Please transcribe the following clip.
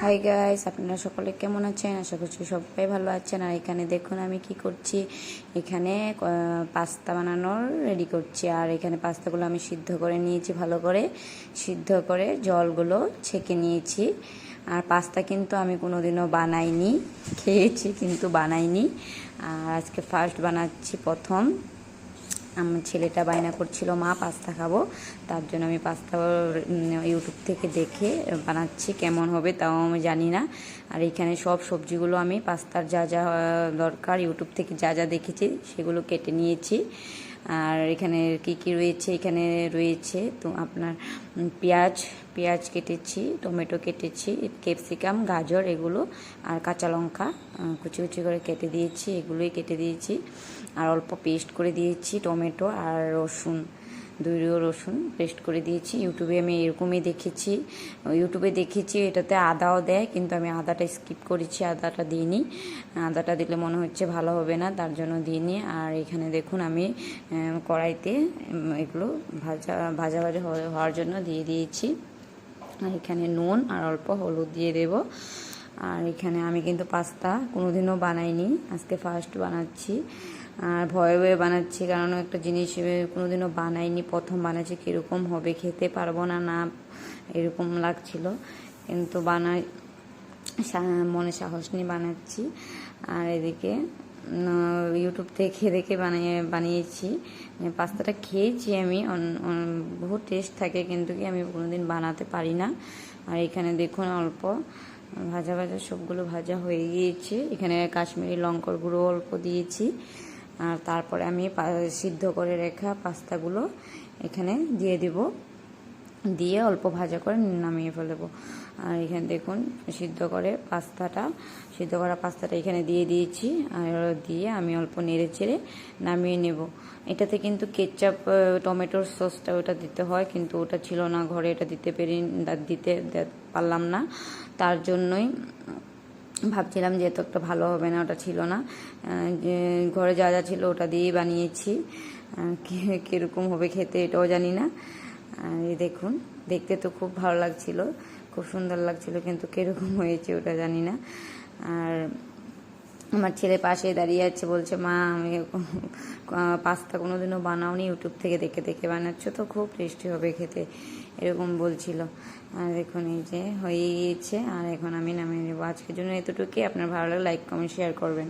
Hi guys, আপনারা সকলে কেমন আছেন? আশা করছি সবাই ভালো আছেন। আর এখানে দেখুন আমি কি করছি, এখানে পাস্তা বানানোর রেডি করছি। আর এখানে পাস্তাগুলো আমি সিদ্ধ করে নিয়েছি, ভালো করে সিদ্ধ করে জলগুলো ছেঁকে নিয়েছি। আর পাস্তা কিন্তু আমি কোনোদিনও বানাইনি, খেয়েছি কিন্তু বানাইনি। আর আজকে ফার্স্ট বানাচ্ছি প্রথম। আমার ছেলেটা বায়না করছিল মা পাস্তা খাবো, তার জন্য আমি পাস্তা ইউটিউব থেকে দেখে বানাচ্ছি। কেমন হবে তাও আমি জানি না। আর এখানে সব সবজিগুলো আমি পাস্তার যা যা দরকার ইউটিউব থেকে যা যা দেখেছি সেগুলো কেটে নিয়েছি। আর এখানে কি কি রয়েছে, এখানে রয়েছে তো আপনার পেঁয়াজ কেটেছি, টমেটো কেটেছি, ক্যাপসিকাম, গাজর এগুলো, আর কাঁচা লঙ্কা কুচি কুচি করে কেটে দিয়েছি, এগুলোই কেটে দিয়েছি। আর অল্প পেস্ট করে দিয়েছি টমেটো আর রসুন, রসুন পেস্ট করে দিয়েছি। ইউটিউবে আমি এরকমই দেখেছি এটাতে আদাও দেয়, কিন্তু আমি আদাটা স্কিপ করেছি, আদাটা দিইনি। আদাটা দিলে মনে হচ্ছে ভালো হবে না, তার জন্য দিইনি। আর এখানে দেখুন আমি কড়াইতে এগুলো ভাজা ভাজা হওয়ার জন্য দিয়ে দিয়েছি। আর এখানে নুন আর অল্প হলুদ দিয়ে দেব। আর এখানে আমি কিন্তু পাস্তা কোনোদিনও বানাইনি, আজকে ফার্স্ট বানাচ্ছি। আর ভয়ে বানাচ্ছি, কারণ একটা জিনিস কোনোদিনও বানাইনি, প্রথম বানাচ্ছি, কীরকম হবে খেতে পারবো না না এরকম লাগছিল, কিন্তু মনে সাহস নিয়ে বানাচ্ছি। আর এদিকে ইউটিউব থেকে দেখে বানিয়েছি। পাস্তাটা খেয়েছি আমি, বহুত টেস্ট থাকে, কিন্তু কি আমি কোনোদিন বানাতে পারি না। আর এখানে দেখুন অল্প ভাজা সবগুলো ভাজা হয়ে গিয়েছে। এখানে কাশ্মীরি লঙ্কার গুঁড়ো অল্প দিয়েছি। আর তারপরে আমি সিদ্ধ করে রাখা পাস্তাগুলো এখানে দিয়ে দেব, দিয়ে অল্প ভাজা করে নামিয়ে ফেলবো। আর এখানে দেখুন সিদ্ধ করা পাস্তাটা এখানে দিয়ে দিয়েছি। আর দিয়ে আমি অল্প নেড়ে চেড়ে নামিয়ে নেব। এটাতে কিন্তু কেচাপ টমেটোর সসটা ওটা দিতে হয়, কিন্তু ওটা ছিল না ঘরে, এটা দিতে পারলাম না, তার জন্যই ভাবছিলাম যে এত একটা ভালো হবে না, ওটা ছিল না। যে ঘরে যা যা ছিল ওটা দিয়েই বানিয়েছি। কীরকম হবে খেতে এটাও জানি না। এই দেখুন, দেখতে তো খুব ভালো লাগছিল, খুব সুন্দর লাগছিল, কিন্তু কীরকম হয়েছে ওটা জানি না। আর আমার ছেলে পাশে দাঁড়িয়ে আছে, বলছে মা আমি পাস্তা কোনোদিনও বানাওনি, ইউটিউব থেকে দেখে দেখে বানাচ্ছ তো, খুব টেস্টি হবে খেতে, এরকম বলছিল। আর দেখুন এই যে হয়ে গিয়েছে। আর এখন আমি নামিয়ে নেবো। আজকের জন্য এতটুকুই। আপনার ভালো লাগলে লাইক কমেন্ট শেয়ার করবেন।